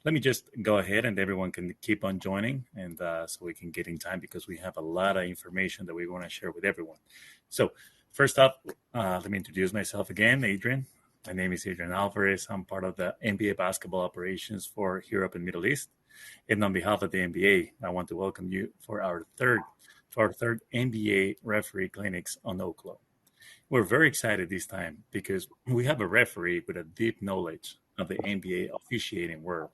Let me just go ahead and everyone can keep on joining and so we can get in time because we have a lot of information that we want to share with everyone. So, first up, let me introduce myself again, Adrian. My name is Adrian Alvarez. I'm part of the NBA basketball operations for Europe and Middle East. And on behalf of the NBA, I want to welcome you for our third NBA referee clinics on OWQLO. We're very excited this time because we have a referee with a deep knowledge of the NBA officiating world.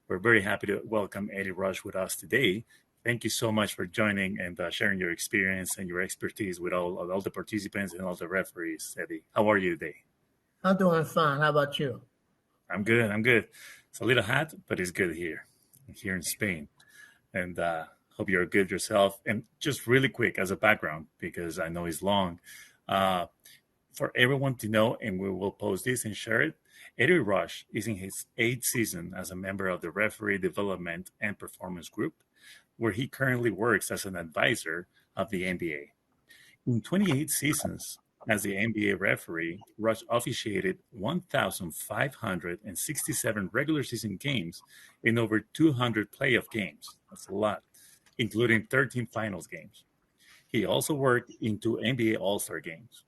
We're very happy to welcome Eddie Rush with us today. Thank you so much for joining and sharing your experience and your expertise with all the participants and all the referees. Eddie, how are you today? I'm doing fine. How about you? I'm good. I'm good. It's a little hot, but it's good here in Spain. And hope you're good yourself. And just really quick as a background, because I know it's long, uh, for everyone to know, and we will post this and share it. Eddie Rush is in his eighth season as a member of the Referee Development and Performance Group, where he currently works as an advisor of the NBA. In 28 seasons as the NBA referee, Rush officiated 1,567 regular season games in over 200 playoff games. That's a lot, including 13 finals games. He also worked in two NBA All Star games.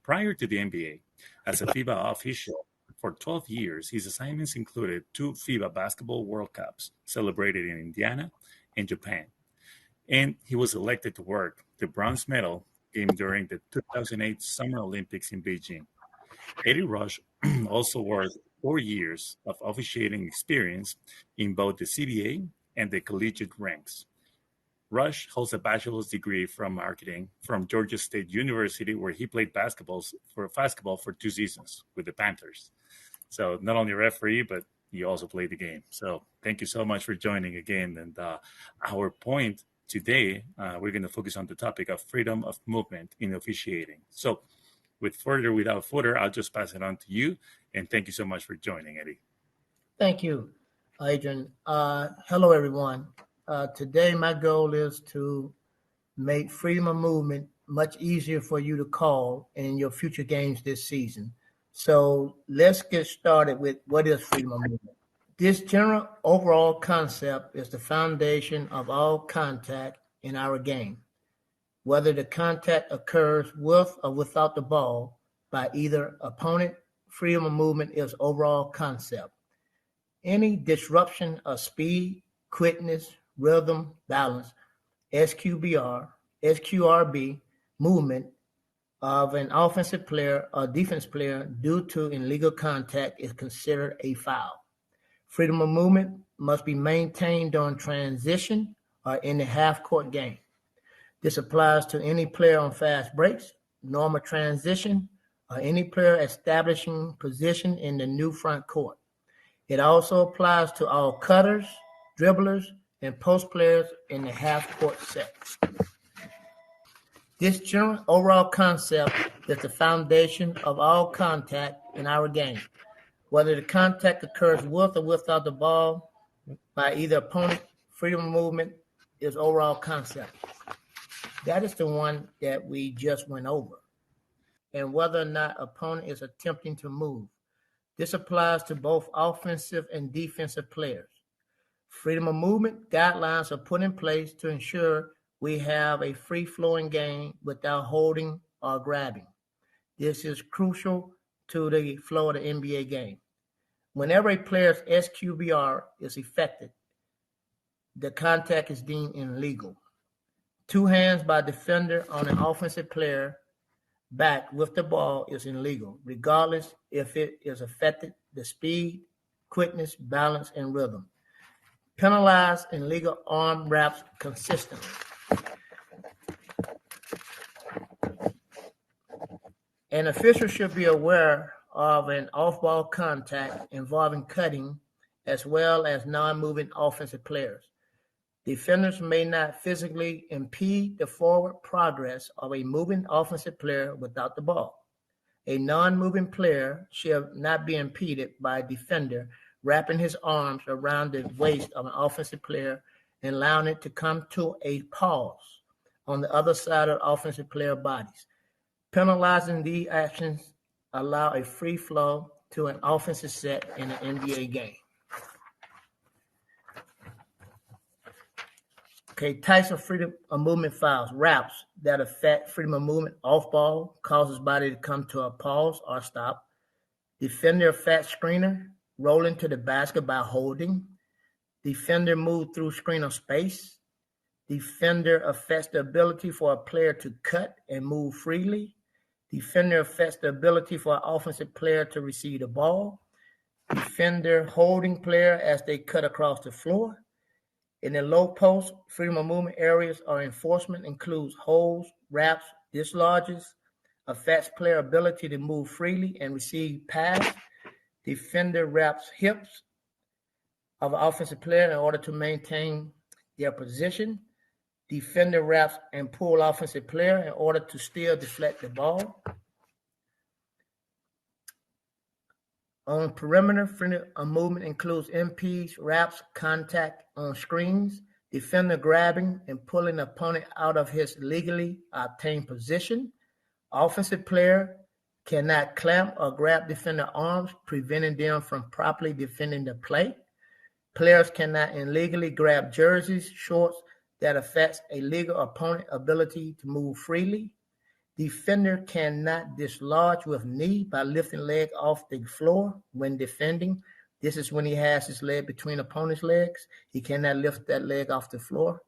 Prior to the NBA, as a FIBA official for 12 years, his assignments included two FIBA Basketball World Cups celebrated in Indiana and Japan. And he was elected to work the bronze medal game during the 2008 Summer Olympics in Beijing. Eddie Rush also worked 4 years of officiating experience in both the CBA and the collegiate ranks. Rush holds a bachelor's degree from marketing from Georgia State University, where he played basketball for 2 seasons with the Panthers. So not only a referee, but he also played the game. So thank you so much for joining again. And our point today, we're going to focus on the topic of freedom of movement in officiating. So without further, I'll just pass it on to you. And thank you so much for joining, Eddie. Thank you, Adrian. Hello, everyone. Today, my goal is to make freedom of movement much easier for you to call in your future games this season. So let's get started with what is freedom of movement. This general overall concept is the foundation of all contact in our game, whether the contact occurs with or without the ball by either opponent. Freedom of movement is overall concept. Any disruption of speed, quickness, rhythm, balance, SQBR, SQRB movement of an offensive player or defense player due to illegal contact is considered a foul. Freedom of movement must be maintained during transition or in the half-court game. This applies to any player on fast breaks, normal transition, or any player establishing position in the new front court. It also applies to all cutters, dribblers, and post players in the half-court set. This general overall concept is the foundation of all contact in our game, whether the contact occurs with or without the ball by either opponent. Freedom of movement is overall concept. That is the one that we just went over. And whether or not opponent is attempting to move. This applies to both offensive and defensive players. Freedom of movement guidelines are put in place to ensure we have a free-flowing game without holding or grabbing. This is crucial to the flow of the NBA game. Whenever a player's SQBR is affected, the contact is deemed illegal. Two hands by defender on an offensive player back with the ball is illegal, regardless if it is affected the speed, quickness, balance, and rhythm. Penalize illegal arm wraps consistently. An official should be aware of an off-ball contact involving cutting as well as non-moving offensive players. Defenders may not physically impede the forward progress of a moving offensive player without the ball. A non-moving player shall not be impeded by a defender wrapping his arms around the waist of an offensive player and allowing it to come to a pause on the other side of the offensive player bodies. Penalizing these actions allow a free flow to an offensive set in an NBA game. Okay, types of freedom of movement fouls. Wraps that affect freedom of movement. Off ball causes body to come to a pause or stop. Defender affects screener. Rolling to the basket by holding. Defender move through screener space. Defender affects the ability for a player to cut and move freely. Defender affects the ability for an offensive player to receive the ball. Defender holding player as they cut across the floor. In the low post, freedom of movement areas or enforcement includes holds, wraps, dislodges, affects player ability to move freely and receive pass. Defender wraps hips of an offensive player in order to maintain their position. Defender wraps and pull offensive player in order to still deflect the ball. On perimeter, freedom of movement includes MPs, wraps, contact on screens, defender grabbing and pulling the opponent out of his legally obtained position. Offensive player cannot clamp or grab defender arms, preventing them from properly defending the play. Players cannot illegally grab jerseys, shorts that affects a legal opponent ability to move freely. Defender cannot dislodge with knee by lifting leg off the floor when defending. This is when he has his leg between opponent's legs. He cannot lift that leg off the floor.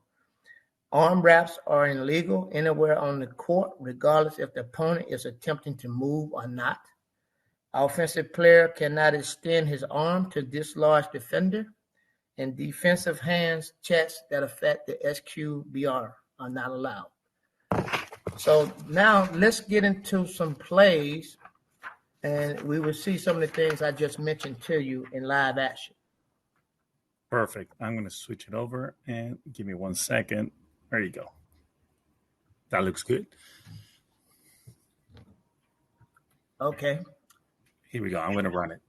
Arm wraps are illegal anywhere on the court, regardless if the opponent is attempting to move or not. Offensive player cannot extend his arm to dislodge defender. And defensive hands checks that affect the SQBR are not allowed. So now let's get into some plays, and we will see some of the things I just mentioned to you in live action. Perfect. I'm going to switch it over and give me 1 second. There you go. That looks good. Okay. Here we go. I'm going to run it.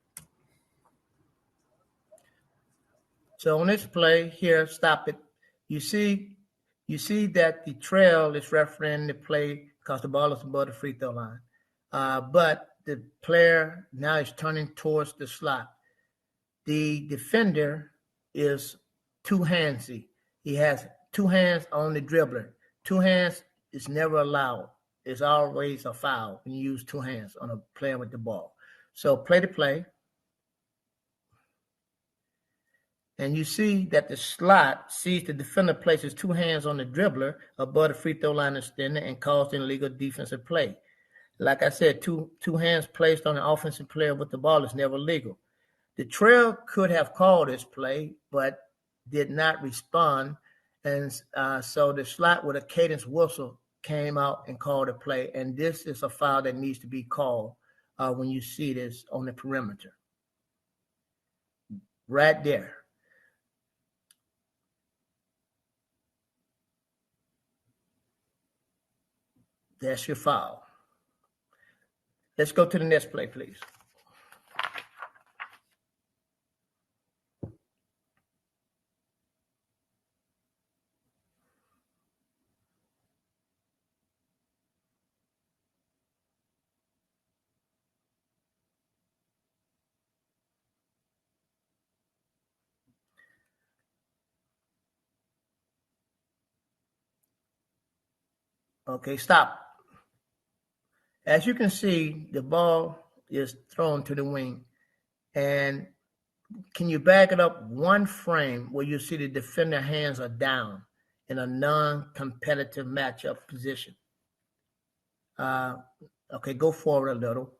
So on this play here, stop it. You see that the trail is referencing the play because the ball is above the free throw line. But the player now is turning towards the slot. The defender is two-handsy. He has two hands on the dribbler. Two hands is never allowed. It's always a foul when you use two hands on a player with the ball. So play the play. And you see that the slot sees the defender places two hands on the dribbler above the free throw line extender and calls an illegal defensive play. Like I said, two hands placed on an offensive player with the ball is never legal. The trail could have called this play, but did not respond. And so the slot with a cadence whistle came out and called a play. And this is a foul that needs to be called when you see this on the perimeter. Right there. That's your foul. Let's go to the next play, please. Okay, stop. As you can see, the ball is thrown to the wing. And can you back it up one frame where you see the defender hands are down in a non-competitive matchup position? Okay, go forward a little.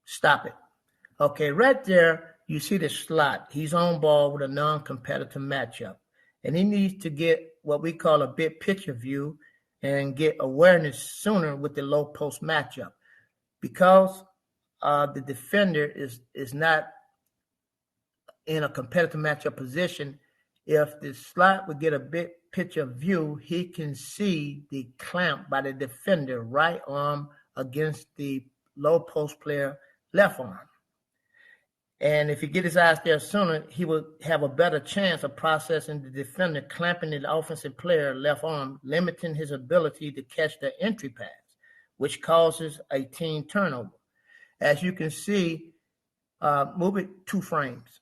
Stop it. Okay, right there, you see the slot. He's on ball with a non-competitive matchup. And he needs to get what we call a big picture view and get awareness sooner with the low post matchup. Because the defender is not in a competitive matchup position, if the slot would get a big picture view, he can see the clamp by the defender right arm against the low post player left arm. And if he get his eyes there sooner, he will have a better chance of processing the defender clamping the offensive player left arm, limiting his ability to catch the entry pass, which causes a team turnover. As you can see, move it 2 frames.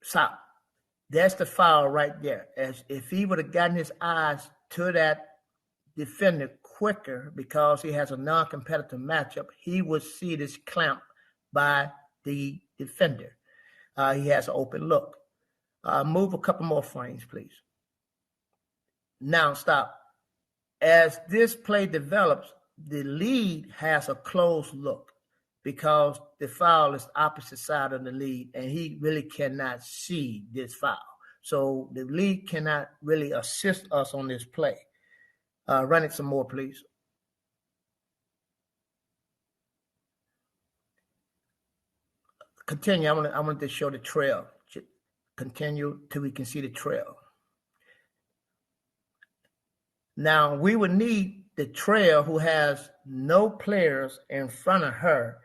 Stop. That's the foul right there. As if he would have gotten his eyes to that defender quicker because he has a non-competitive matchup, he would see this clamp by the defender. He has an open look. Move a couple more frames, please. Now stop. As this play develops, the lead has a closed look because the foul is opposite side of the lead, and he really cannot see this foul. So the lead cannot really assist us on this play. Run it some more, please. Continue. I want to show the trail. Continue till we can see the trail. Now we would need the trail who has no players in front of her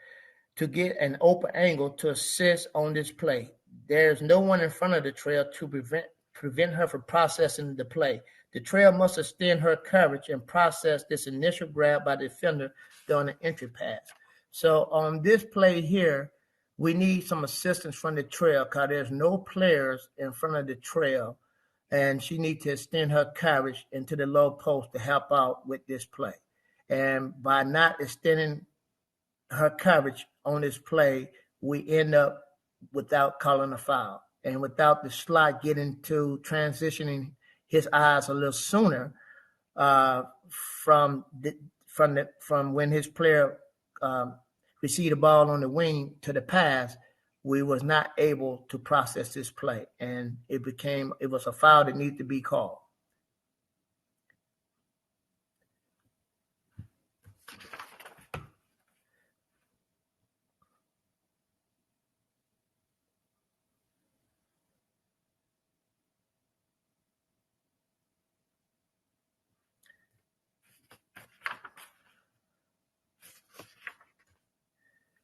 to get an open angle to assist on this play. There's no one in front of the trail to prevent her from processing the play. The trail must extend her coverage and process this initial grab by the defender during the entry pass. So on this play here, we need some assistance from the trail because there's no players in front of the trail, and she needs to extend her coverage into the low post to help out with this play. And by not extending her coverage on this play, we end up without calling a foul. And without the slot getting to transitioning his eyes a little sooner from when his player received the ball on the wing to the pass, we was not able to process this play, and it was a foul that needed to be called.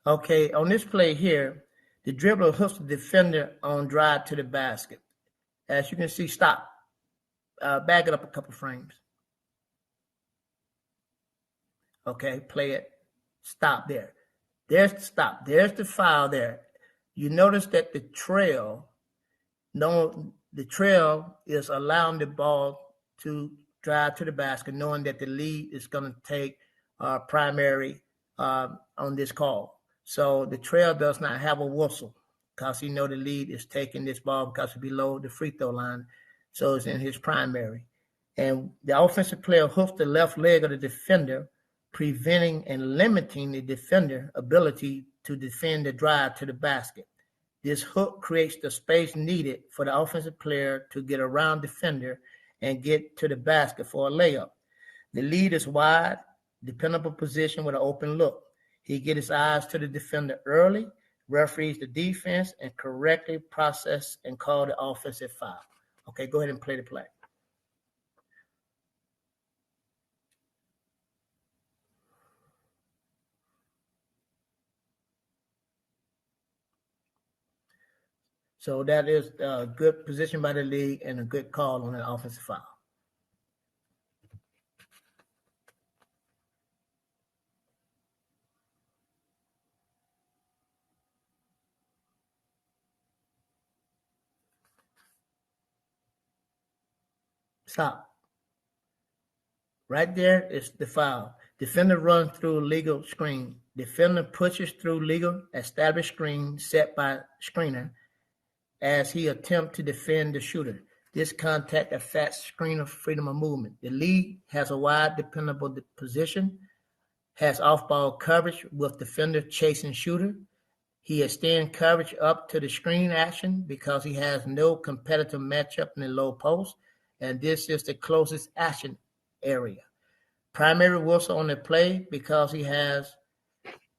Okay, on this play here, the dribbler hooks the defender on drive to the basket. As you can see, stop. Back it up a couple frames. Okay, play it. Stop there. There's the stop. There's the foul there. You notice that the trail is allowing the ball to drive to the basket, knowing that the lead is going to take primary on this call. So the trail does not have a whistle because he know the lead is taking this ball because it's below the free throw line. So it's in his primary. And the offensive player hooks the left leg of the defender, preventing and limiting the defender ability to defend the drive to the basket. This hook creates the space needed for the offensive player to get around defender and get to the basket for a layup. The lead is wide, dependable position with an open look. He gets his eyes to the defender early, referees the defense, and correctly process and call the offensive foul. Okay, go ahead and play the play. So that is a good position by the league and a good call on an offensive foul. Stop. Right there is the foul. Defender runs through legal screen. Defender pushes through legal established screen set by screener as he attempts to defend the shooter. This contact affects screener freedom of movement. The lead has a wide, dependable position, has off-ball coverage with defender chasing shooter. He extends coverage up to the screen action because he has no competitive matchup in the low post, and this is the closest action area. Primary whistle on the play because he has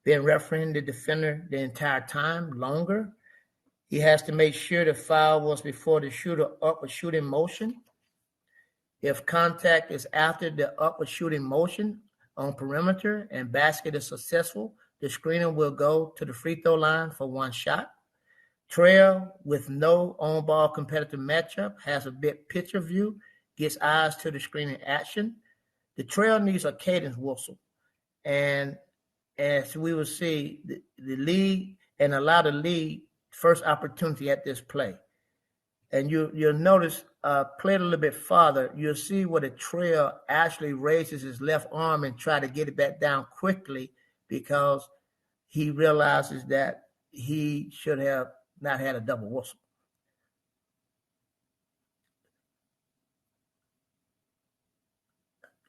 been refereeing the defender the entire time longer. He has to make sure the foul was before the shooter upward shooting motion. If contact is after the upward shooting motion on perimeter and basket is successful, the screener will go to the free throw line for one shot. Trail with no on-ball competitive matchup has a big picture view, gets eyes to the screening action. The trail needs a cadence whistle, and as we will see, the lead and allow the lead first opportunity at this play. And you'll notice, play it a little bit farther, you'll see where the trail actually raises his left arm and try to get it back down quickly because he realizes that he should have not had a double whistle.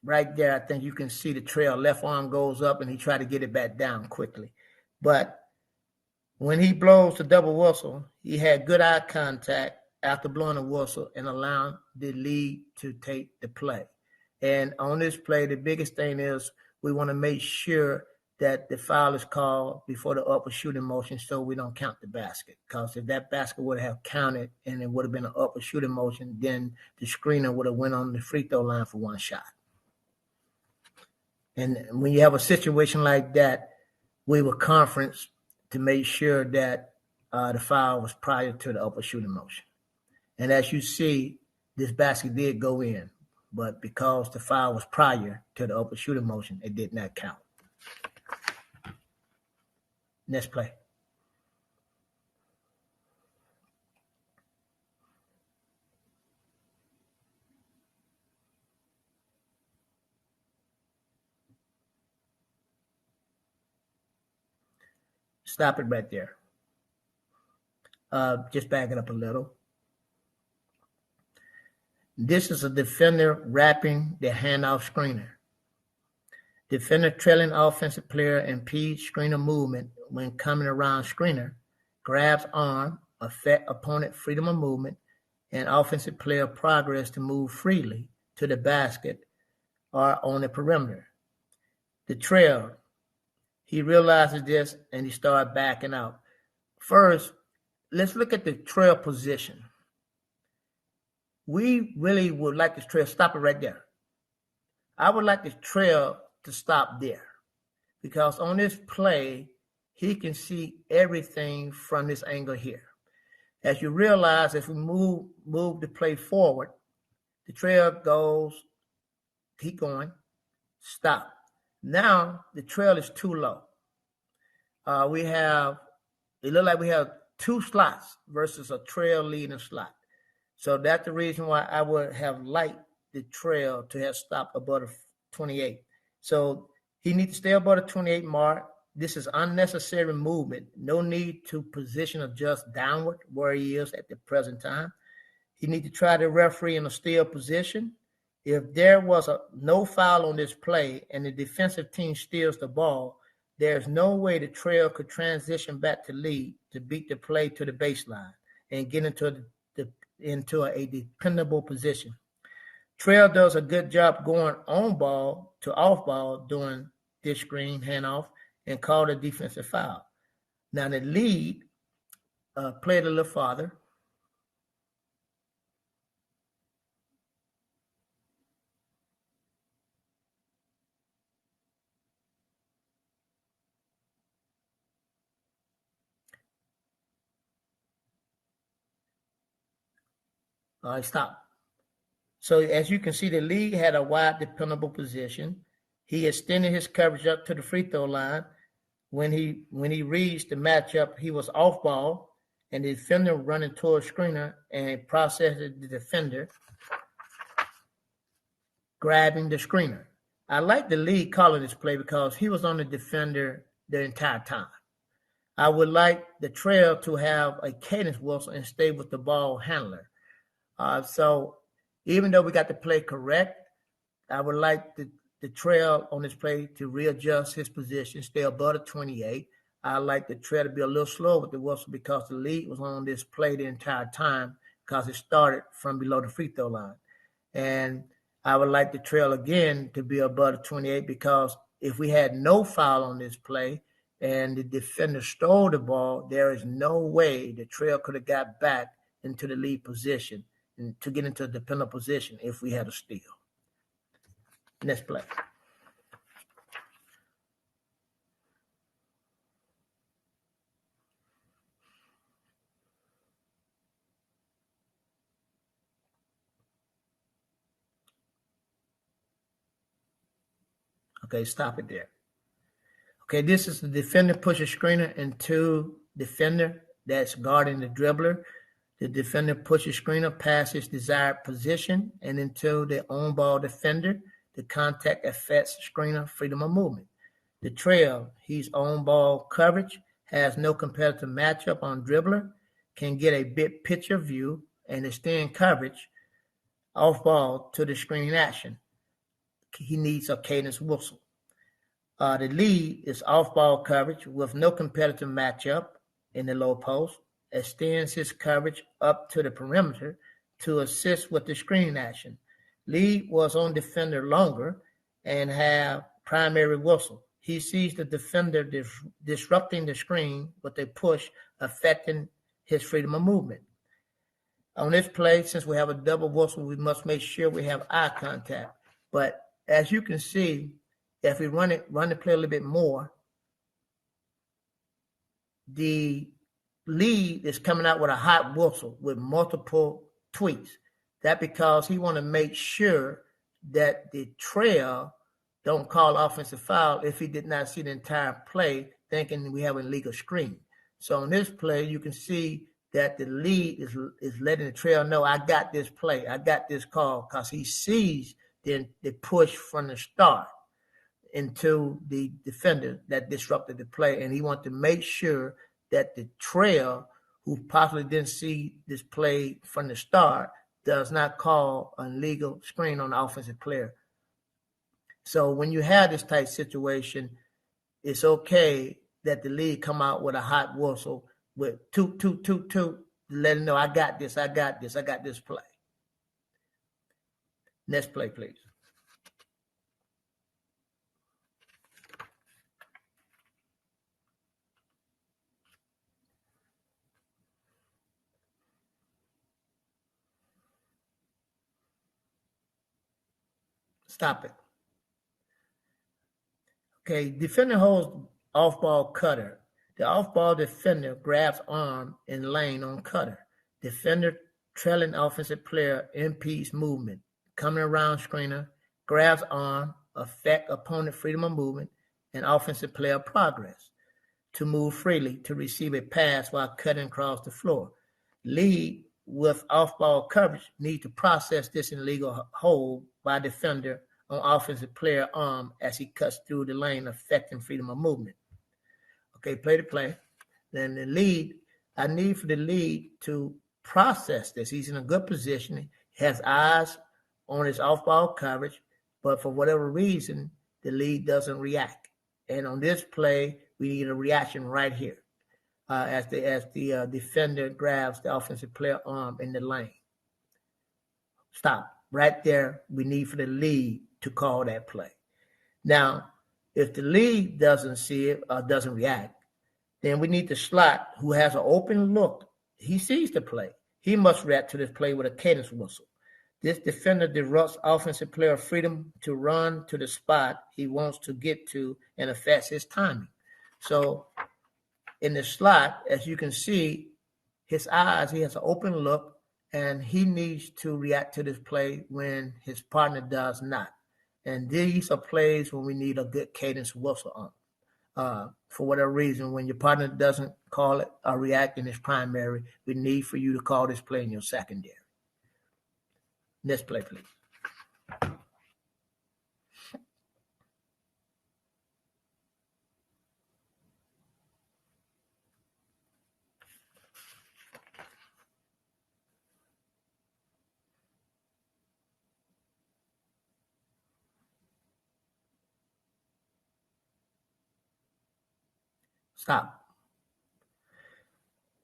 Right there, I think you can see the trail. Left arm goes up, and he tried to get it back down quickly. But when he blows the double whistle, he had good eye contact after blowing the whistle and allowing the lead to take the play. And on this play, the biggest thing is we want to make sure that the foul is called before the upward shooting motion so we don't count the basket. Because if that basket would have counted and it would have been an upward shooting motion, then the screener would have went on the free throw line for one shot. And when you have a situation like that, we were conference to make sure that the foul was prior to the upward shooting motion. And as you see, this basket did go in, but because the foul was prior to the upward shooting motion, it did not count. Next play. Stop it right there. Just back it up a little. This is a defender wrapping the handoff screener. Defender trailing offensive player impedes screener movement when coming around screener, grabs arm, affect opponent freedom of movement, and offensive player progress to move freely to the basket or on the perimeter. The trail, he realizes this and he started backing out. First, let's look at the trail position. We really would like this trail, stop it right there. I would like the trail to stop there because on this play, he can see everything from this angle here. As you realize, if we move the play forward, the trail goes, keep going, stop. Now the trail is too low. It looks like we have two slots versus a trail leading slot. So that's the reason why I would have liked the trail to have stopped above the 28. So he needs to stay above the 28 mark. This is unnecessary movement. No need to position adjust downward where he is at the present time. He needs to try the referee in a still position. If there was no foul on this play and the defensive team steals the ball, there's no way the trail could transition back to lead to beat the play to the baseline and get into a dependable position. Trail does a good job going on ball to off ball during this screen handoff and called a defensive foul. Now the lead played a little farther. Stop. So as you can see, the league had a wide, dependable position. He extended his coverage up to the free throw line. When he reached the matchup, he was off ball, and the defender running toward screener and processed the defender, grabbing the screener. I like the league calling this play because he was on the defender the entire time. I would like the trail to have a cadence whistle and stay with the ball handler. So even though we got the play correct, I would like the trail on this play to readjust his position, stay above the 28. I like the trail to be a little slow with the whistle because the lead was on this play the entire time because it started from below the free throw line. And I would like the trail again to be above the 28 because if we had no foul on this play and the defender stole the ball, there is no way the trail could have got back into the lead position and to get into a dependable position if we had a steal. Next play. Okay, stop it there. Okay, this is the defender pushes screener into defender that's guarding the dribbler. The defender pushes screener past his desired position and into the on-ball defender. The contact affects screener freedom of movement. The trail, he's on-ball coverage, has no competitive matchup on dribbler, can get a big picture view and extend coverage off ball to the screen action. He needs a cadence whistle. The lead is off-ball coverage with no competitive matchup in the low post, extends his coverage up to the perimeter to assist with the screen action. Lead was on defender longer and have primary whistle. He sees the defender disrupting the screen with a push affecting his freedom of movement. On this play, since we have a double whistle, we must make sure we have eye contact. But as you can see, if we run the play a little bit more, the lead is coming out with a hot whistle with multiple tweets. That because he want to make sure that the trail don't call offensive foul if he did not see the entire play, thinking we have a legal screen. So on this play, you can see that the lead is letting the trail know, I got this play, I got this call, because he sees the push from the start into the defender that disrupted the play, and he wants to make sure that the trail, who possibly didn't see this play from the start, does not call an illegal screen on the offensive player. So when you have this type situation, it's okay that the lead come out with a hot whistle with toot, toot, toot, toot, to let him know, I got this, I got this, I got this play. Next play, please. Stop it. Okay, defender holds off-ball cutter. The off-ball defender grabs arm in lane on cutter. Defender trailing offensive player impedes movement. Coming around screener, grabs arm, affect opponent freedom of movement, and offensive player progress to move freely to receive a pass while cutting across the floor. Lead with off-ball coverage need to process this illegal hold by defender on offensive player arm as he cuts through the lane, affecting freedom of movement. Okay, play to play. Then the lead, I need for the lead to process this. He's in a good position. He has eyes on his off-ball coverage, but for whatever reason, the lead doesn't react. And on this play, we need a reaction right here as the defender grabs the offensive player arm in the lane. Stop. Right there, we need for the lead to call that play. Now, if the lead doesn't see it or doesn't react, then we need the slot who has an open look. He sees the play. He must react to this play with a cadence whistle. This defender disrupts offensive player freedom to run to the spot he wants to get to and affects his timing. So in the slot, as you can see, his eyes, he has an open look, and he needs to react to this play when his partner does not. And these are plays when we need a good cadence whistle on. For whatever reason, when your partner doesn't call it or react in his primary, we need for you to call this play in your secondary. Next play, please. Stop.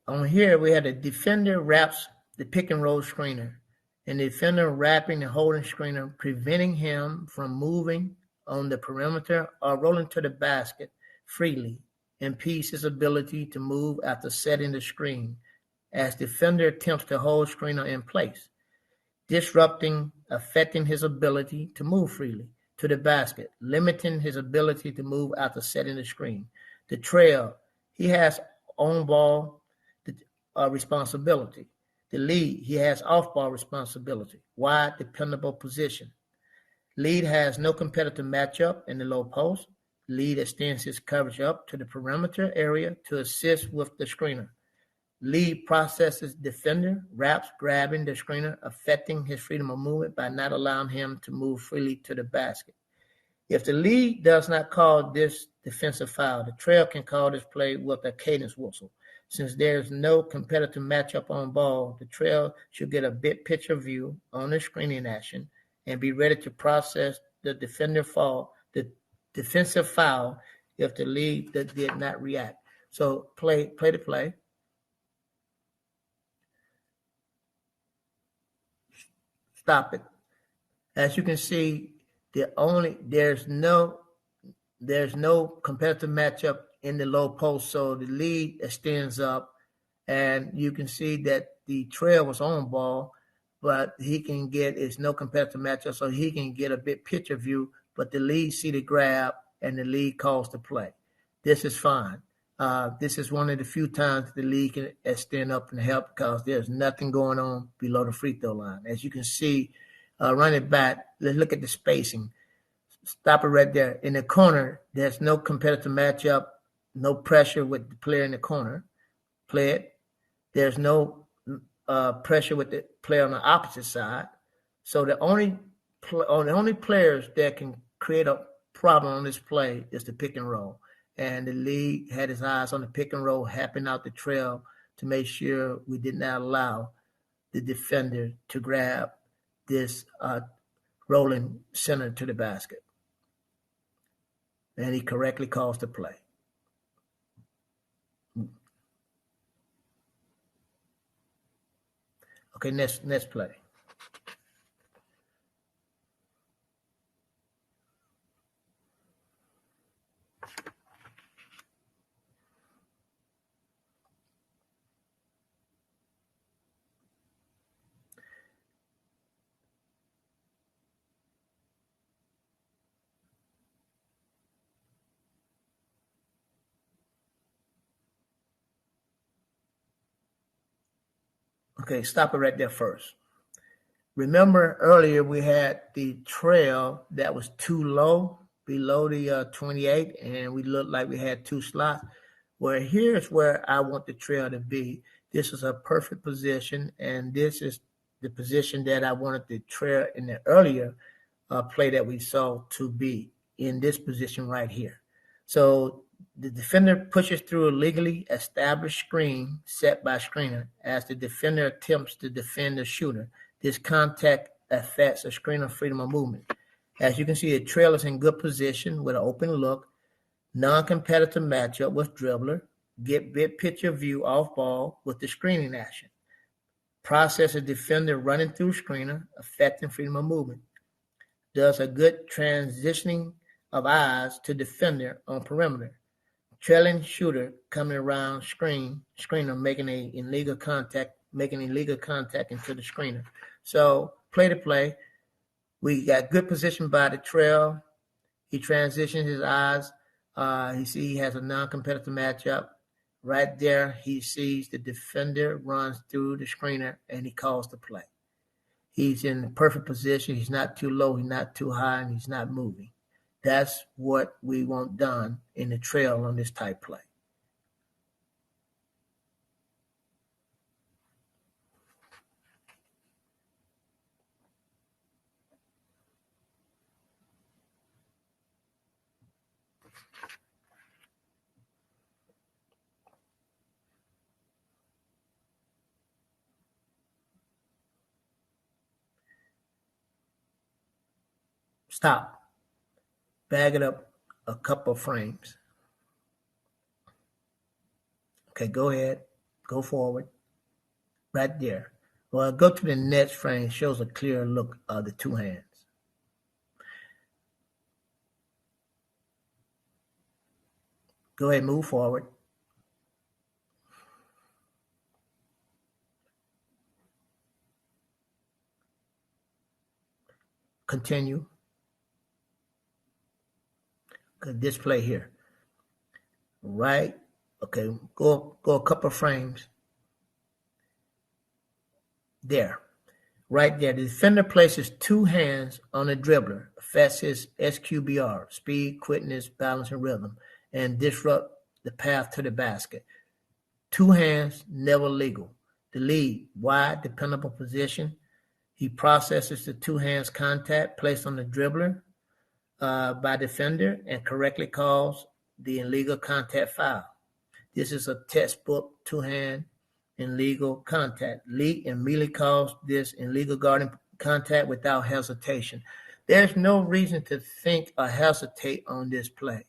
On here, we had a defender wraps the pick and roll screener, and the defender wrapping and holding screener, preventing him from moving on the perimeter or rolling to the basket freely, impedes his ability to move after setting the screen as defender attempts to hold screener in place, disrupting, affecting his ability to move freely to the basket, limiting his ability to move after setting the screen. The trail, he has on-ball responsibility. The lead, he has off-ball responsibility. Wide, dependable position. Lead has no competitive matchup in the low post. Lead extends his coverage up to the perimeter area to assist with the screener. Lead processes defender, wraps, grabbing the screener, affecting his freedom of movement by not allowing him to move freely to the basket. If the lead does not call this defensive foul, the trail can call this play with a cadence whistle. Since there is no competitive matchup on ball, the trail should get a big picture view on the screening action and be ready to process the defensive foul if the lead did not react. So play the play. Stop it. As you can see, there's no competitive matchup in the low post, so the lead extends up, and you can see that the trail was on ball, but it's no competitive matchup, so he can get a big picture view, but the lead see the grab, and the lead calls the play. This is fine. This is one of the few times the league can extend up and help because there's nothing going on below the free throw line. As you can see, run it back. Let's look at the spacing. Stop it right there. In the corner, there's no competitive matchup, no pressure with the player in the corner. Play it. There's no pressure with the player on the opposite side. So the only players that can create a problem on this play is the pick and roll. And the league had his eyes on the pick and roll, helping out the trail to make sure we did not allow the defender to grab this rolling center to the basket. And he correctly calls the play. Okay, next play. Okay, stop it right there first. Remember earlier we had the trail that was too low, below the 28, and we looked like we had two slots. Well, here's where I want the trail to be. This is a perfect position, and this is the position that I wanted the trail in the earlier play that we saw to be in this position right here. So the defender pushes through a legally established screen set by screener as the defender attempts to defend the shooter. This contact affects a screener's freedom of movement. As you can see, the trail is in good position with an open look, non-competitive matchup with dribbler, get big picture view off ball with the screening action. Process a defender running through screener, affecting freedom of movement. Does a good transitioning of eyes to defender on perimeter. Trailing shooter coming around screener making illegal contact into the screener. So play to play. We got good position by the trail. He transitions his eyes. He has a non-competitive matchup. Right there, he sees the defender runs through the screener, and he calls the play. He's in the perfect position. He's not too low, he's not too high, and he's not moving. That's what we want done in the trail on this type play. Stop. Bag it up a couple of frames. Okay, go ahead. Go forward. Right there. Well, go to the next frame. It shows a clear look of the two hands. Go ahead, move forward. Continue. This play here. Right. Okay, go a couple of frames. There. Right there, the defender places two hands on the dribbler, affects his SQBR, speed, quickness, balance, and rhythm, and disrupt the path to the basket. Two hands, never legal. The lead, wide, dependable position. He processes the two hands contact placed on the dribbler by defender and correctly calls the illegal contact foul. This is a textbook two-hand illegal contact. Lee immediately calls this illegal guarding contact without hesitation. There's no reason to think or hesitate on this play.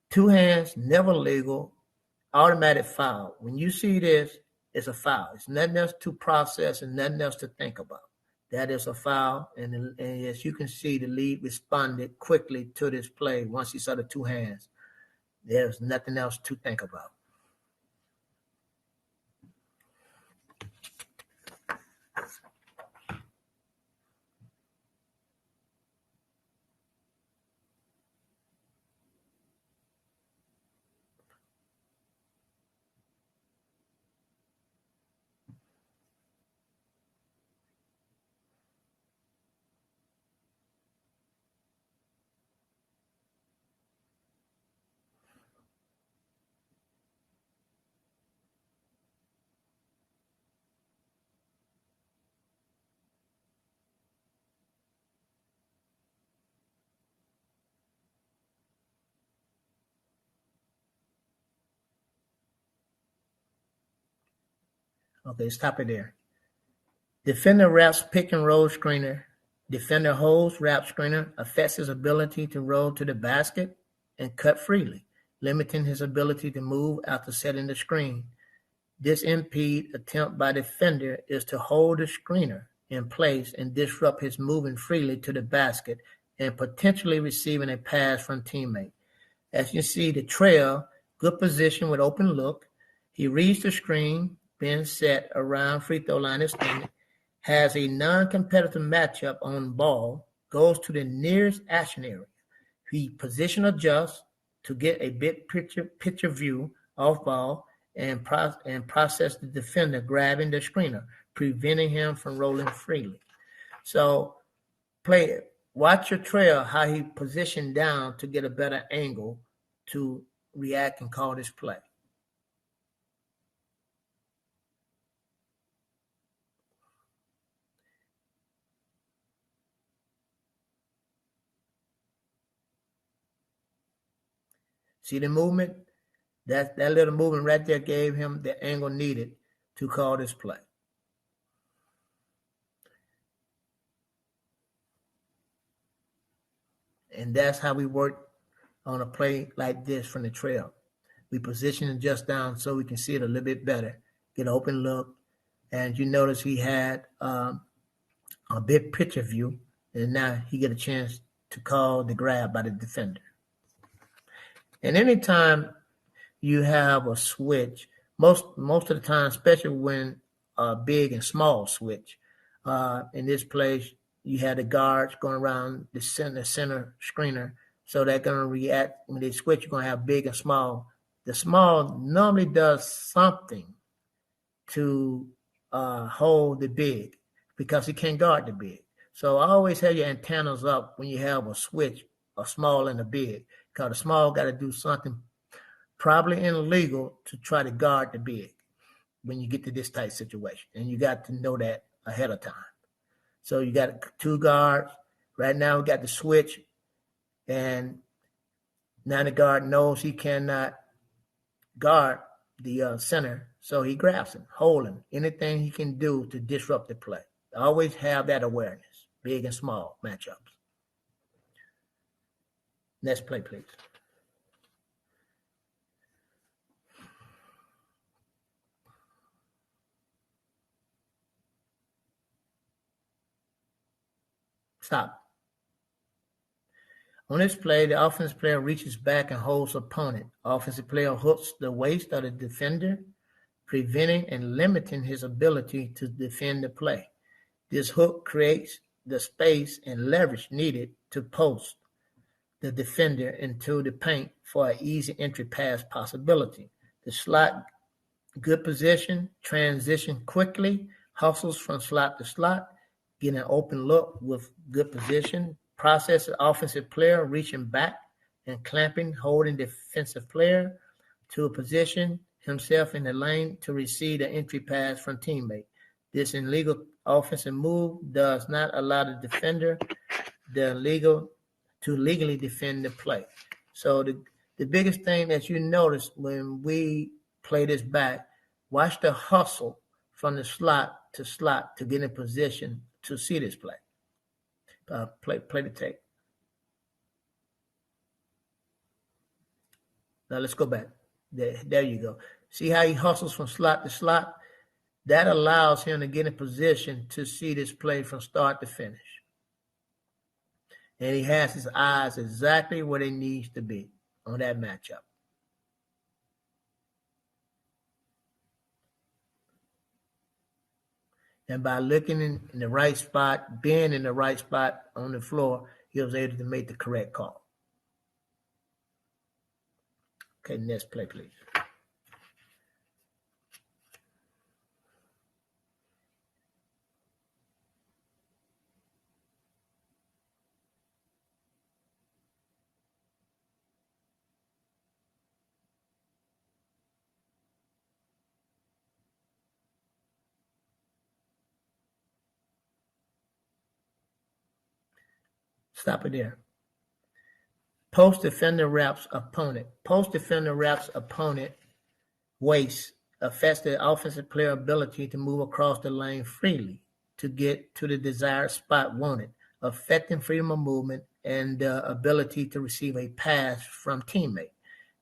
Two hands, never legal, automatic foul. When you see this, it's a foul. It's nothing else to process and nothing else to think about. That is a foul, and as you can see, the lead responded quickly to this play once he saw the two hands. There's nothing else to think about. Okay, stop it there. Defender wraps pick and roll screener. Defender holds wrap screener, affects his ability to roll to the basket and cut freely, limiting his ability to move after setting the screen. This impede attempt by defender is to hold the screener in place and disrupt his moving freely to the basket and potentially receiving a pass from teammate. As you see, the trail, good position with open look. He reads the screen, being set around free throw line extended, has a non-competitive matchup on ball, goes to the nearest action area. He position adjusts to get a big picture view off ball and process the defender grabbing the screener, preventing him from rolling freely. So play it. Watch your trail, how he positioned down to get a better angle to react and call this play. See the movement? That little movement right there gave him the angle needed to call this play. And that's how we work on a play like this from the trail. We position it just down so we can see it a little bit better, get an open look. And you notice he had a big picture view, and now he get a chance to call the grab by the defender. And anytime you have a switch, most of the time, especially when a big and small switch, in this place, you had the guards going around the center screener, so they're going to react when they switch. You're going to have big and small. The small normally does something to hold the big because he can't guard the big. So always have your antennas up when you have a switch, a small and a big, because the small got to do something probably illegal to try to guard the big when you get to this type situation. And you got to know that ahead of time. So you got two guards. Right now we got the switch, and now the guard knows he cannot guard the center, so he grabs him, hold him, anything he can do to disrupt the play. Always have that awareness, big and small matchups. Next play, please. Stop. On this play, the offensive player reaches back and holds opponent. Offensive player hooks the waist of the defender, preventing and limiting his ability to defend the play. This hook creates the space and leverage needed to post the defender into the paint for an easy entry pass possibility. The slot, good position, transition quickly, hustles from slot to slot, get an open look with good position, process the offensive player reaching back and clamping, holding defensive player to a position himself in the lane to receive the entry pass from teammate. This illegal offensive move does not allow the defender to legally defend the play. So the biggest thing that you notice when we play this back, watch the hustle from the slot to get in position to see this play. Play the tape. Now let's go back. There you go. See how he hustles from slot to slot? That allows him to get in position to see this play from start to finish. And he has his eyes exactly where they needs to be on that matchup. And by looking in the right spot, being in the right spot on the floor, he was able to make the correct call. Okay, next play, please. Stop it there. Post defender wraps opponent. Post defender wraps opponent waist affects the offensive player ability to move across the lane freely to get to the desired spot wanted, affecting freedom of movement and the ability to receive a pass from teammate.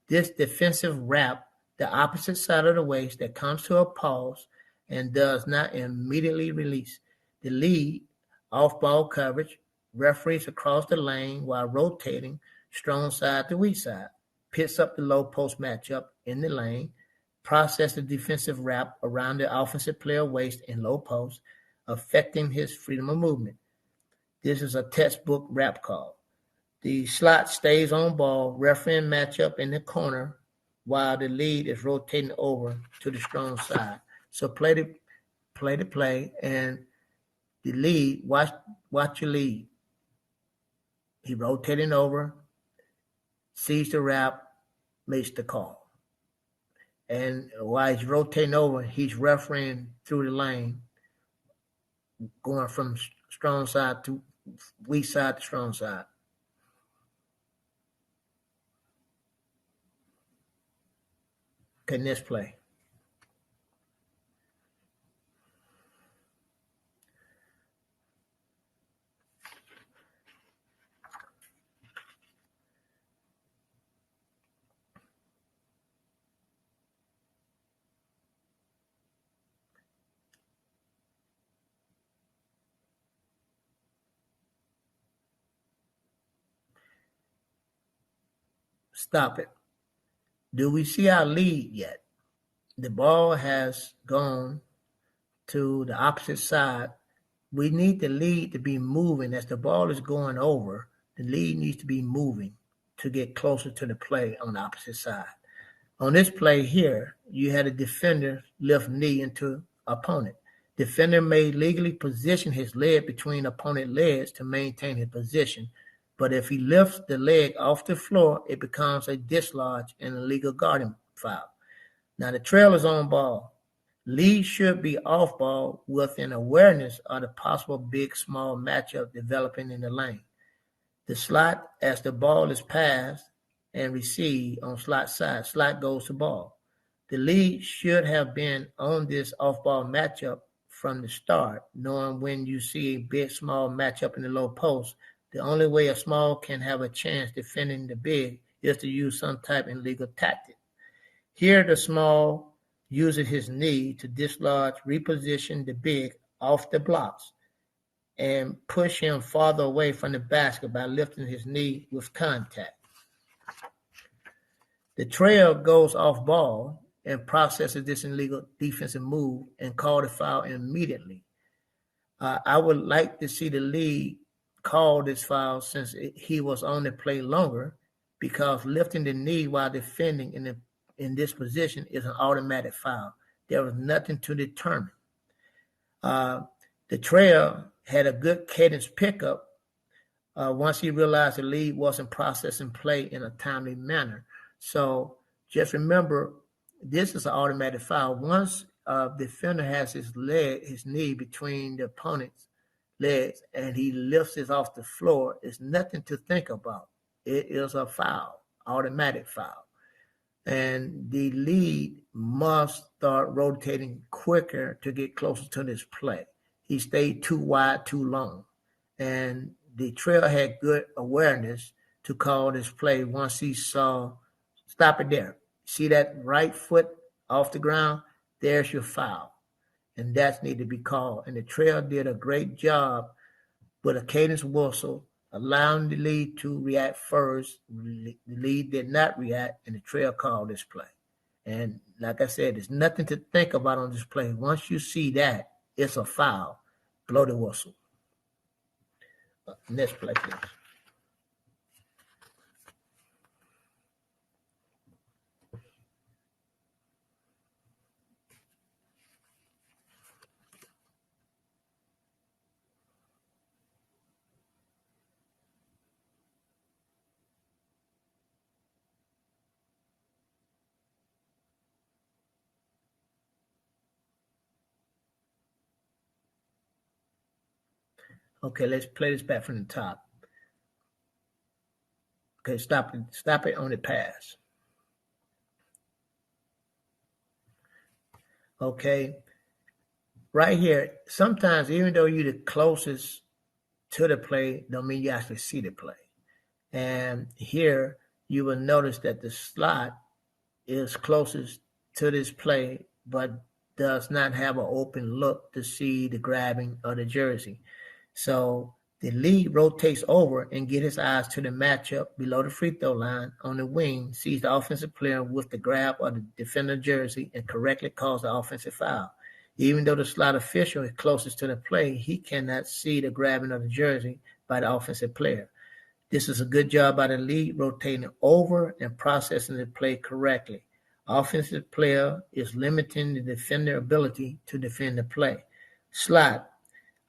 This defensive wrap the opposite side of the waist that comes to a pause and does not immediately release. The lead off-ball coverage referees across the lane while rotating strong side to weak side, picks up the low post matchup in the lane, process the defensive wrap around the offensive player waist in low post, affecting his freedom of movement. This is a textbook wrap call. The slot stays on ball, refereeing matchup in the corner while the lead is rotating over to the strong side. So play the play, and the lead, watch your lead. He rotating over, sees the wrap, makes the call. And while he's rotating over, he's refereeing through the lane, going from strong side to weak side to strong side. Okay, next play. Stop it. Do we see our lead yet? The ball has gone to the opposite side. We need the lead to be moving as the ball is going over. The lead needs to be moving to get closer to the play on the opposite side. On this play here, you had a defender lift knee into opponent. Defender may legally position his leg between opponent legs to maintain his position, but if he lifts the leg off the floor, it becomes a dislodge and a legal guarding foul. Now the trail is on ball. Lead should be off ball with an awareness of the possible big-small matchup developing in the lane. The slot, as the ball is passed and received on slot side, slot goes to ball. The lead should have been on this off-ball matchup from the start, knowing when you see a big-small matchup in the low post, the only way a small can have a chance defending the big is to use some type of illegal tactic. Here, the small uses his knee to dislodge, reposition the big off the blocks, and push him farther away from the basket by lifting his knee with contact. The trail goes off ball and processes this illegal defensive move and call the foul immediately. I would like to see the league call this foul since he was on the play longer, because lifting the knee while defending in this position is an automatic foul. There was nothing to determine. The trail had a good cadence pickup once he realized the lead wasn't processing play in a timely manner. So just remember, this is an automatic foul. Once a defender has his knee between the opponent's legs, and he lifts it off the floor, it's nothing to think about. It is a foul, automatic foul. And the lead must start rotating quicker to get closer to this play. He stayed too wide too long. And the trail had good awareness to call this play once he saw, stop it there. See that right foot off the ground? There's your foul. And that's need to be called. And the trail did a great job with a cadence whistle, allowing the lead to react first. The lead did not react, and the trail called this play. And like I said, there's nothing to think about on this play. Once you see that, it's a foul. Blow the whistle. Next play, please. Okay, let's play this back from the top. Okay, stop it on the pass. Okay, right here, sometimes even though you're the closest to the play, don't mean you actually see the play. And here you will notice that the slot is closest to this play, but does not have an open look to see the grabbing of the jersey. So the lead rotates over and get his eyes to the matchup below the free throw line on the wing, sees the offensive player with the grab of the defender jersey, and correctly calls the offensive foul. Even though the slot official is closest to the play, he cannot see the grabbing of the jersey by the offensive player. This is a good job by the lead rotating over and processing the play correctly. Offensive player is limiting the defender ability to defend the play. Slot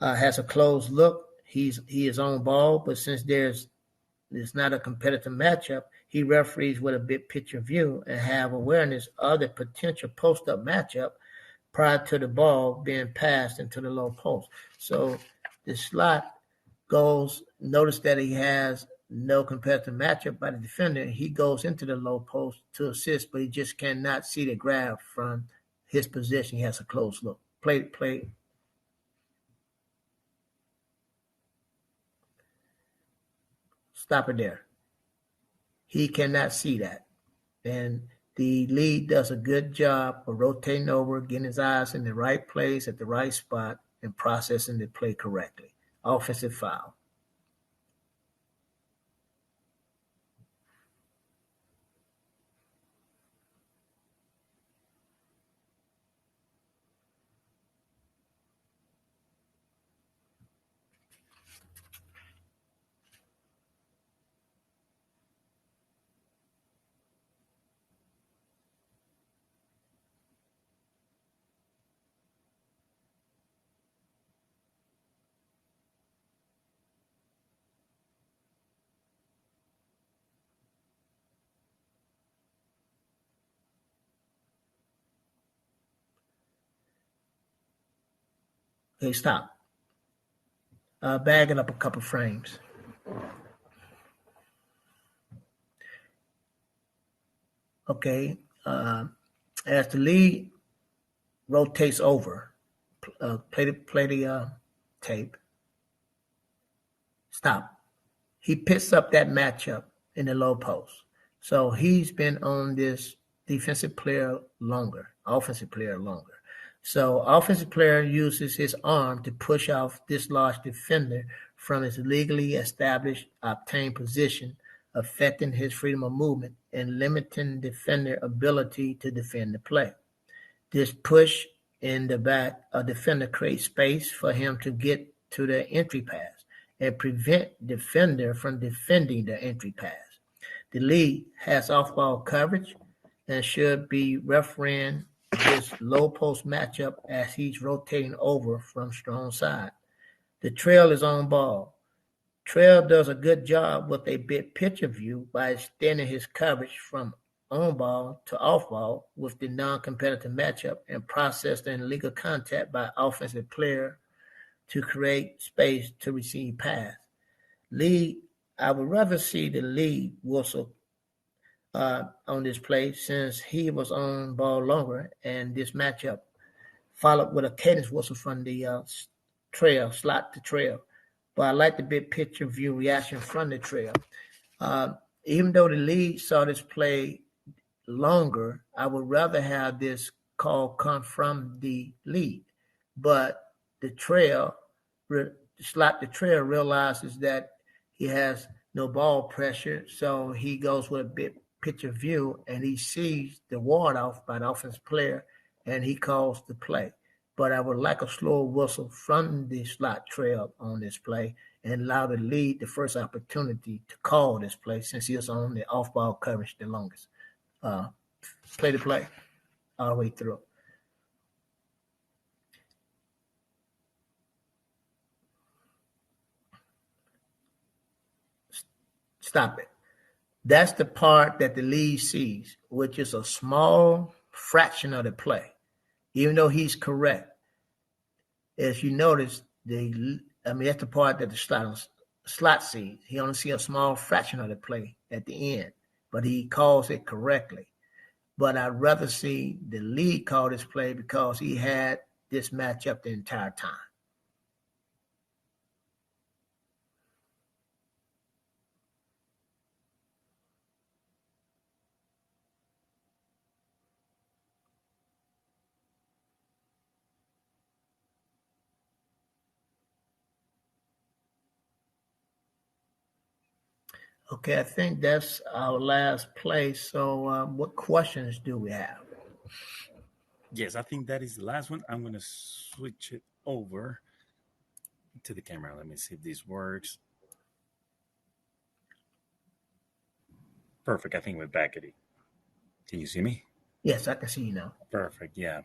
has a closed look. He is on ball, but since there's not a competitive matchup, he referees with a big picture view and have awareness of the potential post-up matchup prior to the ball being passed into the low post. So the slot goes, notice that he has no competitive matchup by the defender. He goes into the low post to assist, but he just cannot see the grab from his position. He has a closed look. Play. Stop it there. He cannot see that. And the lead does a good job of rotating over, getting his eyes in the right place at the right spot, and processing the play correctly. Offensive foul. Okay, stop. Bagging up a couple frames. Okay, as the lead rotates over, play the tape. Stop. He picks up that matchup in the low post. So he's been on this defensive player longer, offensive player longer. So offensive player uses his arm to push off this large defender from his legally established obtained position, affecting his freedom of movement and limiting defender ability to defend the play. This push in the back of defender creates space for him to get to the entry pass and prevent defender from defending the entry pass. The lead has off-ball coverage and should be refereeing this low post matchup as he's rotating over from strong side. The trail is on ball. Trail does a good job with a big picture view by extending his coverage from on ball to off ball with the non-competitive matchup and processing illegal contact by offensive player to create space to receive pass. Lead, I would rather see the lead whistle on this play since he was on ball longer and this matchup followed with a cadence whistle from the trail, slot to trail. But I like the big picture view reaction from the trail. Uh, Even though the lead saw this play longer, I would rather have this call come from the lead. But the trail, slot the trail realizes that he has no ball pressure, so he goes with a big picture view and he sees the ward off by the offensive player and he calls the play. But I would like a slower whistle from the slot trail on this play and allow the lead the first opportunity to call this play since he was on the off ball coverage the longest. Uh, Play to play all the way through. Stop it. That's the part that the lead sees, which is a small fraction of the play. Even though he's correct, as you notice, that's the part that the slot sees. He only sees a small fraction of the play at the end, but he calls it correctly. But I'd rather see the lead call this play because he had this matchup the entire time. Okay, I think that's our last play. So, what questions do we have? Yes, I think that is the last one. I'm going to switch it over to the camera. Let me see if this works. Perfect. I think we're back at it. Can you see me? Yes, I can see you now. Perfect. Yeah.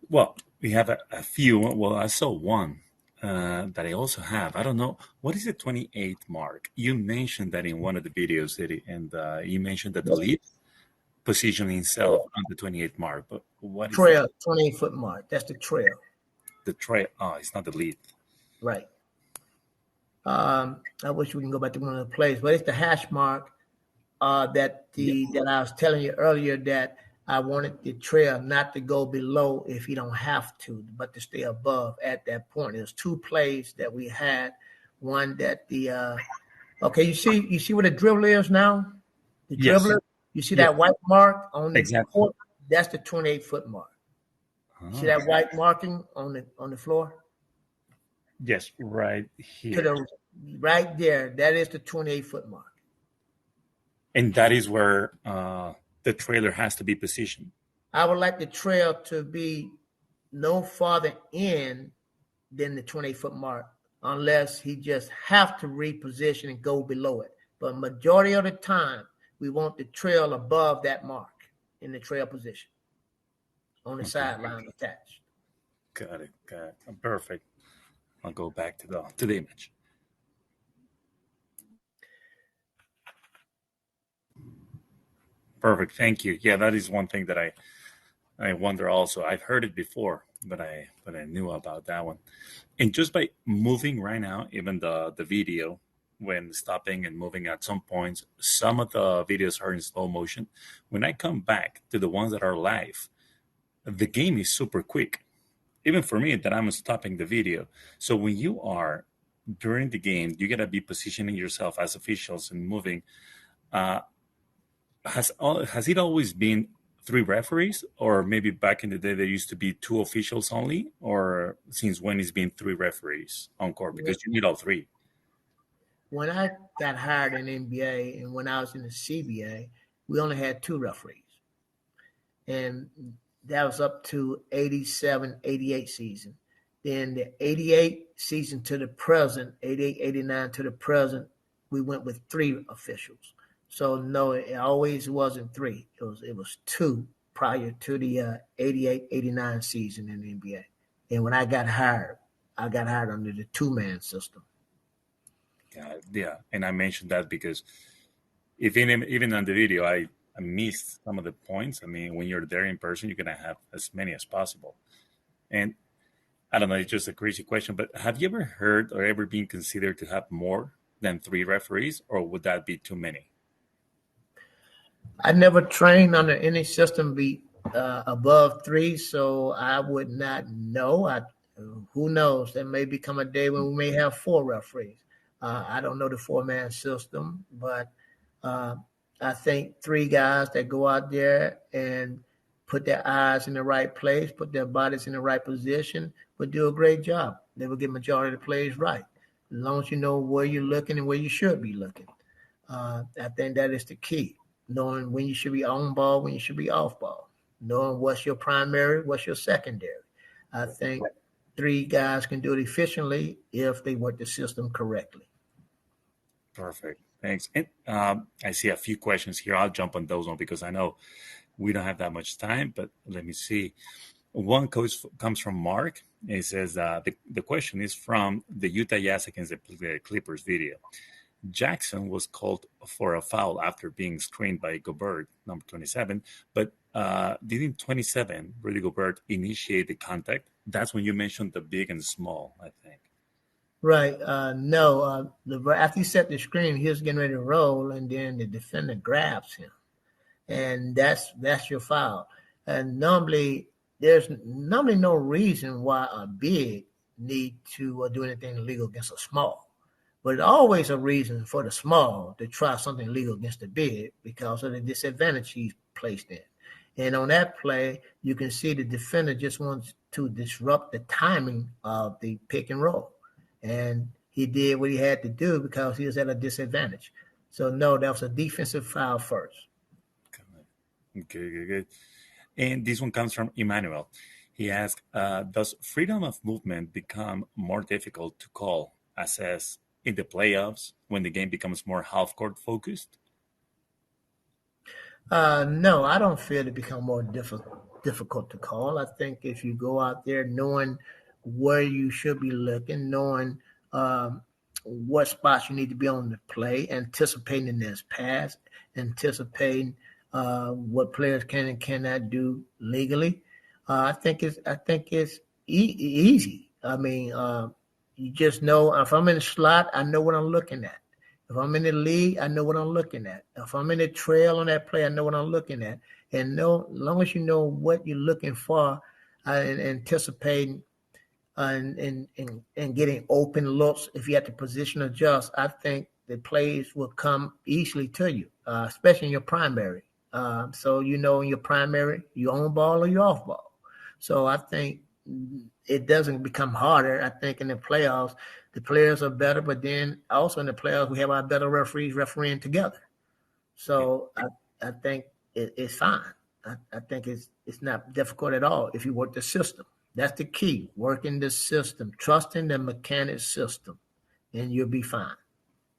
Well, we have a few. Well, I saw one that I also have. I don't know. What is the 28th mark? You mentioned that in one of the videos, and you mentioned that the Yes. lead positioning itself on the 28th mark. But what is Trail, 28-foot mark. That's the trail, the trail? Oh, it's not the lead. right? I wish we can go back to one of the plays, but it's the hash mark Yep. that I was telling you earlier that I wanted the trail not to go below if you don't have to, but to stay above at that point. There's two plays that we had. One that okay, you see where the dribbler is now? The Yes. dribbler, you see Yep. that white mark on the Exactly. court? That's the 28-foot mark. See Oh, that white marking on the floor? yes, right To here. the right there, that is the 28-foot mark. And that is where the trailer has to be positioned. I would like the trail to be no farther in than the 28-foot mark, unless he just have to reposition and go below it. But majority of the time, we want the trail above that mark in the trail position on the Okay. sideline attached. Got it. Got it. Perfect. I'll go back to the image. Perfect. Thank you. Yeah, that is one thing that I wonder also. I've heard it before, but I knew about that one. And just by moving right now, even the video when stopping and moving at some points, some of the videos are in slow motion. When I come back to the ones that are live, the game is super quick. Even for me, that I'm stopping the video. So when you are during the game, you gotta be positioning yourself as officials and moving. Uh, has it always been three referees, or maybe back in the day there used to be two officials only, or since when it's been three referees on court? Because you need all three. When I got hired in NBA and when I was in the CBA, we only had two referees. And that was up to 87, 88 season. Then the 88 season to the present, 88, 89 to the present, we went with three officials. So no, it always wasn't three. It was two prior to the 88, 89 season in the NBA. And when I got hired. I got hired under the two-man system. Yeah, and I mentioned that because if even on the video, I missed some of the points. I mean, when you're there in person, you're gonna have as many as possible. And I don't know, it's just a crazy question, but have you ever heard or ever been considered to have more than three referees, or would that be too many? I never trained under any system be above three, so I would not know. Who knows? There may become a day when we may have four referees. I don't know the four-man system, but uh, I think three guys that go out there and put their eyes in the right place, put their bodies in the right position, would do a great job. They will get majority of the plays right, as long as you know where you're looking and where you should be looking. I think that is the key. Knowing when you should be on ball, when you should be off ball, knowing what's your primary, what's your secondary. I think three guys can do it efficiently if they work the system correctly. Perfect. Thanks. And I see a few questions here. I'll jump on those one because I know we don't have that much time, but let me see. One comes from Mark. He says the question is from the Utah Jazz against the Clippers video. Jackson was called for a foul after being screened by Gobert, number 27, but didn't 27, Rudy Gobert, initiate the contact? That's when you mentioned the big and small, I think. Right. No. After he set the screen, he was getting ready to roll, and then the defender grabs him, and that's your foul. And normally, there's normally no reason why a big need to do anything illegal against a small. But always a reason for the small to try something legal against the big because of the disadvantage he's placed in. And on that play, you can see the defender just wants to disrupt the timing of the pick and roll. And he did what he had to do because he was at a disadvantage. So, no, that was a defensive foul first. Okay, good, good. And this one comes from Emmanuel. He asked, does freedom of movement become more difficult to call, assess in the playoffs when the game becomes more half court focused? No, I don't feel it become more difficult to call. I think if you go out there knowing where you should be looking, knowing what spots you need to be on the play, anticipating this pass, anticipating what players can and cannot do legally, I think it's easy. I mean, you just know if I'm in the slot, I know what I'm looking at. If I'm in the league, I know what I'm looking at. If I'm in the trail on that play, I know what I'm looking at. And no, as long as you know what you're looking for and anticipating and getting open looks, if you have to position adjust, I think the plays will come easily to you, especially in your primary. So you know in your primary, you on ball or you off ball. So I think it doesn't become harder. I think in the playoffs, the players are better, but then also in the playoffs, we have our better referees refereeing together. Yeah, So I think it's fine. I think it's not difficult at all if you work the system. That's the key, working the system, trusting the mechanic system, and you'll be fine.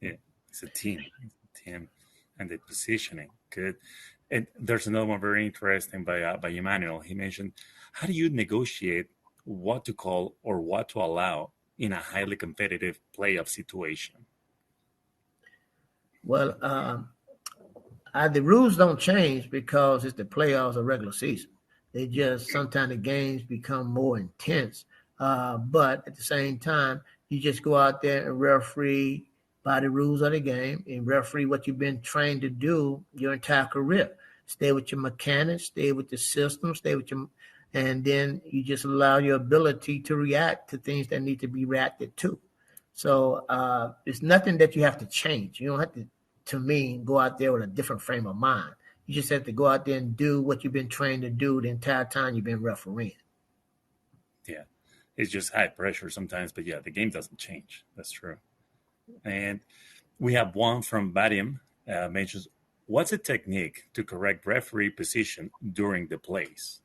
yeah. It's a team. It's a team and the positioning. Good. And there's another one very interesting by Emmanuel. He mentioned, how do you negotiate what to call or what to allow in a highly competitive playoff situation? Well, the rules don't change because it's the playoffs or regular season. They just sometimes the games become more intense. But at the same time, you just go out there and referee by the rules of the game and referee what you've been trained to do your entire career. Stay with your mechanics, stay with the system, stay with your, and then you just allow your ability to react to things that need to be reacted to. So it's nothing that you have to change. You don't have to me, go out there with a different frame of mind. You just have to go out there and do what you've been trained to do the entire time you've been refereeing. Yeah. It's just high pressure sometimes, but yeah, the game doesn't change. That's true. And we have one from Badium mentions, what's a technique to correct referee position during the plays?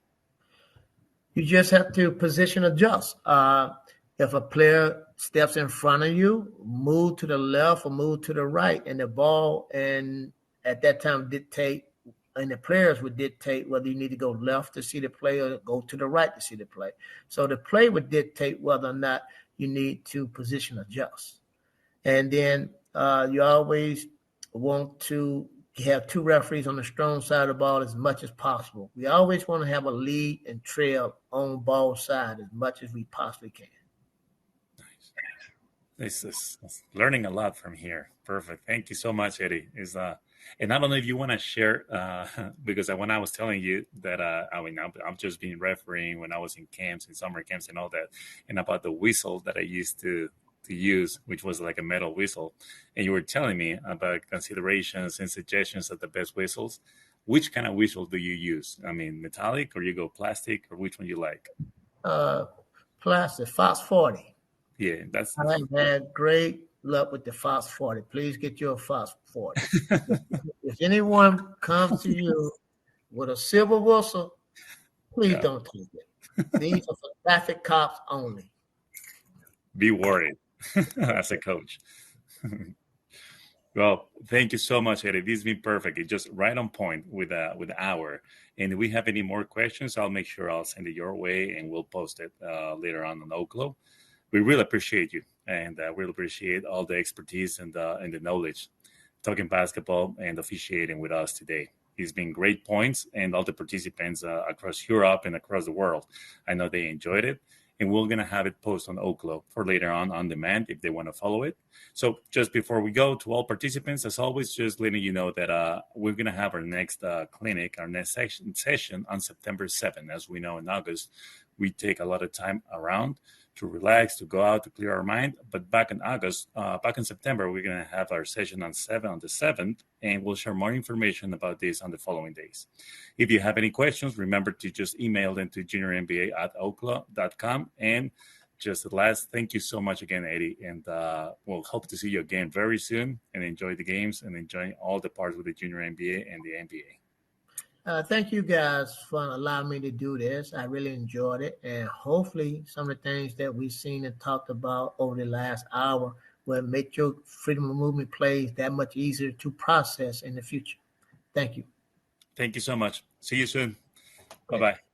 You just have to position adjust. If a player steps in front of you, move to the left or move to the right, and the ball and at that time dictate, and the players would dictate whether you need to go left to see the play or go to the right to see the play. So the play would dictate whether or not you need to position adjust. And then you always want to have two referees on the strong side of the ball as much as possible. We always want to have a lead and trail on ball side as much as we possibly can. Nice. This is learning a lot from here. Perfect. Thank you so much, Eddie. And I don't know if you want to share because when I was telling you that I mean I'm just being refereeing when I was in camps, in summer camps, and all that, and about the whistle that I used to use, which was like a metal whistle, and you were telling me about considerations and suggestions of the best whistles. Which kind of whistle do you use? I mean, metallic, or you go plastic, or which one you like? Uh, Plastic, Fox 40. Yeah, that's I have had great luck with the Fox 40. Please get your Fox 40. If anyone comes to you with a silver whistle, please yeah. don't take it. These are for traffic cops only. Be worried as a coach. Well, thank you so much, Eddie. This has been perfect. It's just right on point with the hour. And if we have any more questions, I'll make sure I'll send it your way, and we'll post it later on OWQLO. We really appreciate you, and really appreciate all the expertise and the knowledge talking basketball and officiating with us today. It's been great points, and all the participants across Europe and across the world. I know they enjoyed it, and we're going to have it posted on OWQLO for later on demand if they want to follow it. So just before we go, to all participants, as always, just letting you know that we're going to have our next clinic, our next session on September 7th. As we know, in August, we take a lot of time around to relax, to go out, to clear our mind. But back in August, back in September, we're going to have our session on the 7th, and we'll share more information about this on the following days. If you have any questions, remember to just email them to juniormba@owqlo.com. And just at last, thank you so much again, Eddie. And we'll hope to see you again very soon, and enjoy the games and enjoy all the parts with the Junior NBA and the NBA. Thank you guys for allowing me to do this. I really enjoyed it. And hopefully, some of the things that we've seen and talked about over the last hour will make your freedom of movement plays that much easier to process in the future. Thank you. Thank you so much. See you soon. Thank you. Bye-bye.